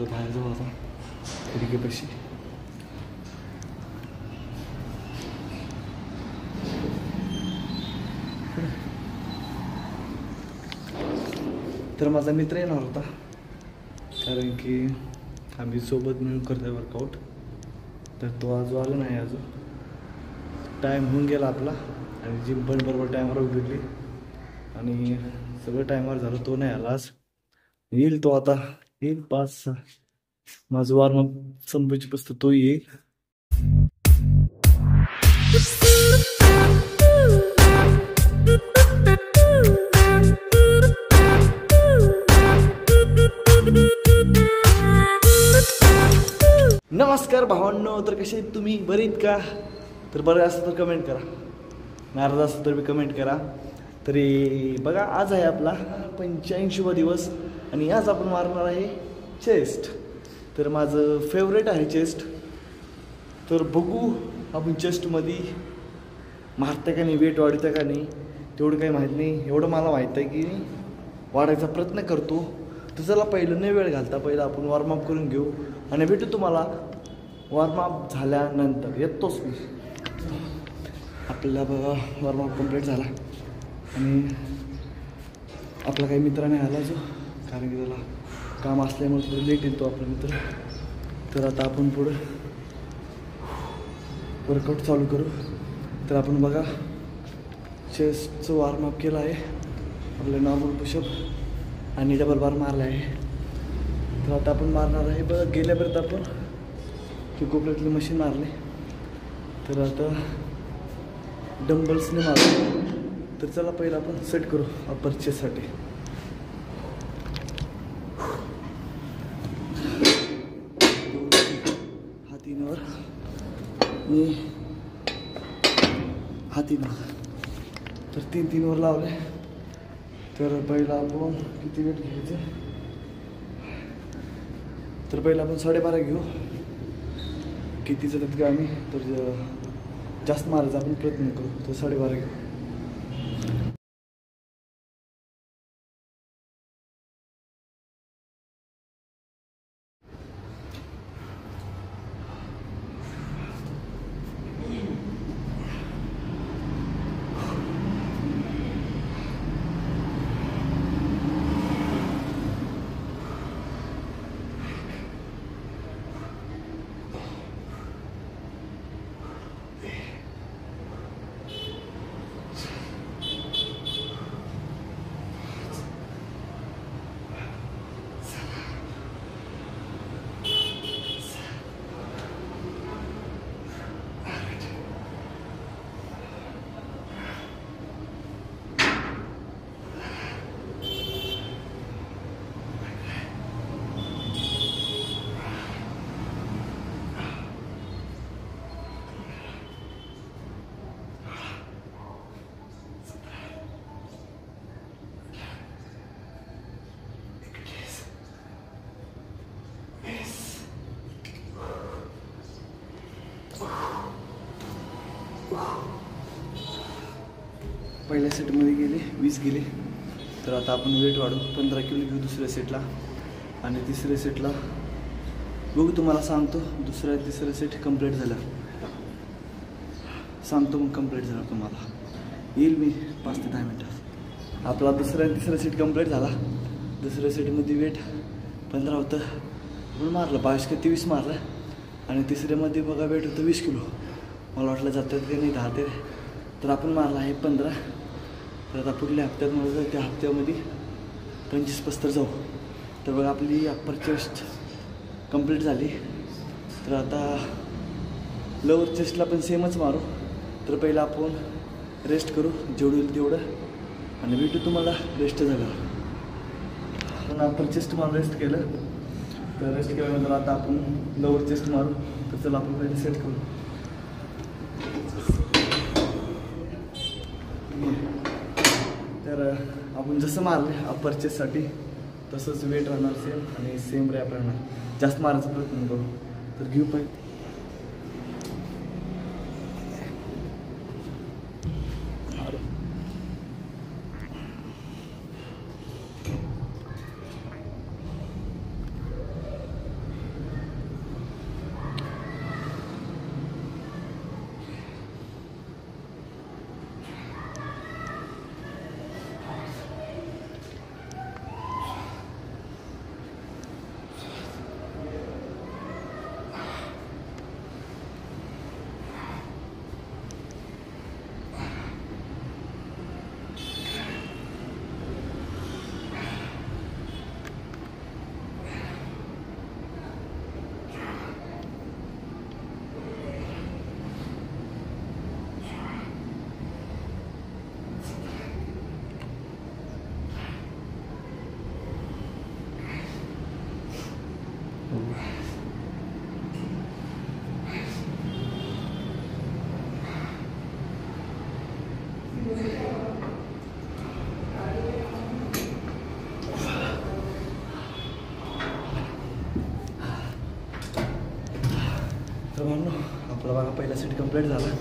बाहेर जाऊ आता खिडकीपाशी. तर माझा मित्र येणार होता, कारण की आम्ही सोबत मिळून करतोय वर्कआउट. तर तो आज आला नाही. अजून टाईम होऊन गेला आपला आणि जिम पण बरोबर टायमावर उघडली आणि सगळं टायमावर झालं. तो नाही आला आज. येईल तो आता, येईल 5-6. माझं वॉर्मअप संपायची पुस्तक तो येईल. नमस्कार भावांनो, तर कसे आहेत तुम्ही? बरे आहेत का? तर बरं असं तर कमेंट करा, नाराज असं तर बी कमेंट करा. तरी बघा, आज आहे आपला 85वा दिवस आणि आज आपण मारणार आहे चेस्ट. तर माझं फेवरेट आहे चेस्ट. तर बघू आपण चेस्टमध्ये मारतं का नाही, वेट वाढतं का नाही तेवढं काही माहीत नाही. एवढं मला माहीत आहे की वाढायचा प्रयत्न करतो. तर चला पहिलं नाही वेळ घालता, पहिलं आपण वॉर्मअप करून घेऊ आणि भेटू तुम्हाला वॉर्मअप झाल्यानंतर. येतोच मी. आपल्याला बघा वॉर्मअप कंप्लीट झाला आणि आपला काही मित्र नाही आला जो, कारण की त्याला काम असल्यामुळे थोडं लेट येतो आपला मित्र. तर आता आपण पुढं वर्कआउट चालू करू. तर आपण बघा चेस्टचं वॉर्मअप केलं आहे, आपलं नॉर्मल पुशअप आणि डबल बार मारला आहे. तर आता आपण मारणार आहे बघा. गेल्यापर्यंत आपण ती कोपऱ्यातली मशीन मारली, तर आता डंबल्सने मारतो. तर चला पहिलं आपण सेट करू अप्पर चेस्टसाठी. हातींवर आणि हातींवर, तर 3-3 वर लावले. तर पहिला आपण किती वेट घ्यायचं, तर पहिला आपण 12.5 घेऊ. किती जातात का आम्ही, तर जास्त मारायचा आपण प्रयत्न करू. तर 12.5 घेऊ. पहिल्या सेटमध्ये गेले 20 गेले. तर आता आपण वेट वाढू, 15 किलो घेऊ दुसऱ्या सेटला. आणि तिसऱ्या सेटला बघू, तुम्हाला सांगतो तिसऱ्या सेट कंप्लीट झाला सांगतो. मग कंप्लीट झाला तुम्हाला येईल मी 5 ते 10 मिनटात. आपला दुसरा आणि तिसरा सेट कंप्लीट झाला. दुसऱ्या सेटमध्ये वेट 15 होतं, म्हणून मारलं 22 का 23 मारलं. आणि तिसऱ्यामध्ये बघा वेट होतं 20 किलो. मला वाटलं जातात की नाही 10 ते, तर आपण मारला आहे 15. तर आता पुढल्या हप्त्यात मला त्या हप्त्यामध्ये 25-75 जाऊ. तर बघा आपली अप्पर चेस्ट कंप्लीट झाली. तर आता लोअर चेस्टला पण सेमच मारू. तर पहिलं आपण रेस्ट करू जेवढं होईल तेवढं आणि भेटू तुम्हाला रेस्ट झालं. पण अप्पर चेस्ट मला रेस्ट केलं. तर रेस्ट केल्यानंतर आता आपण लोअर चेस्ट मारू. तर चला आपण पहिले सेट करू. तर आपण जसं मारले अप्पर चेस्टसाठी तसंच वेट राहणार सेम आणि सेम रॅप राहणार. जास्त मारायचा प्रयत्न करू. तर घेऊ पाहिजे. तर म्हणून आपला बघा पहिला सेट कंप्लीट झाला.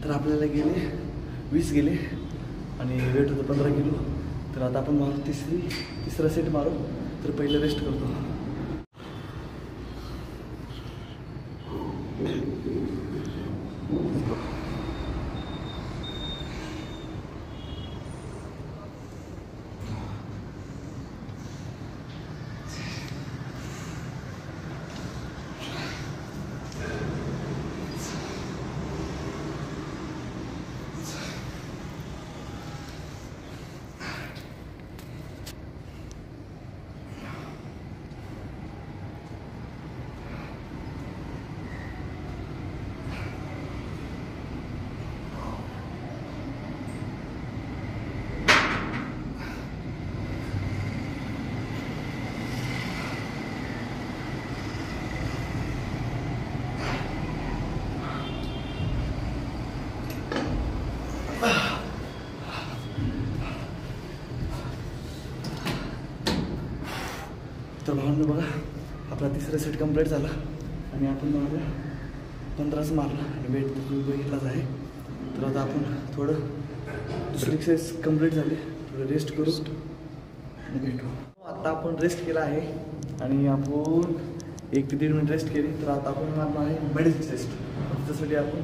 तर आपल्याला गेले 20 गेले आणि वेट होतं 15 किलो. तर आता आपण मारू तिसरा सेट मारू. तर पहिलं रेस्ट करतो. तर भावांनो बघा आपला तिसरा सेट कंप्लीट झाला आणि आपण मारला 15च मारला आणि वेट तुम्ही बघितलाच आहे. तर आता आपण थोडं दुसरी एक्सरसाइज कंप्लीट झाली, थोडं रेस्ट करू भेटू. आता आपण रेस्ट केला आहे आणि आपण 1 ते 1.5 मिनिट रेस्ट केली. तर आता आपण मारणार आहे मिडल चेस्ट. त्याच्यासाठी आपण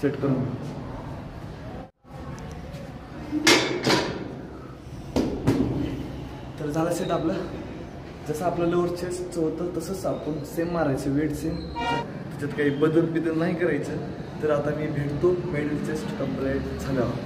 सेट करू. तर झालं सेट आपलं. जसं आपलं लोअर चेस्टचं होतं तसंच आपण सेम मारायचं, वेट सेम, त्याच्यात काही बदल नाही करायचं. तर आता मी भेटतो मिडल चेस्ट कंप्लीट झाल्यावर.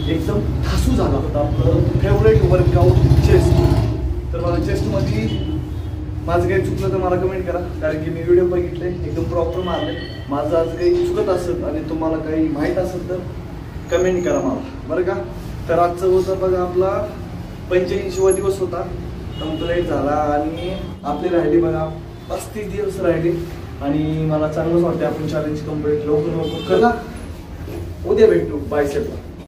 एकदम ठासू झाला होता. आपलं फेवरेट वर्कआउट चेस्ट. तर मला चेस्टमध्ये माझं काही चुकलं तर मला कमेंट करा, कारण की मी व्हिडिओ बघितले एकदम प्रॉपर मारले. माझं आज काही चुकत असेल आणि तुम्हाला काही माहीत असेल तर कमेंट करा मला, बरं का. तर आजचं होतं बघा आपला 85वा दिवस होता, कंप्लीट झाला. आणि आपली राहिली बघा 35 दिवस राहिले. आणि मला चांगलंच वाटतं आपण चॅलेंज कंप्लीट लवकर करा. उद्या भेटू बायसेपला.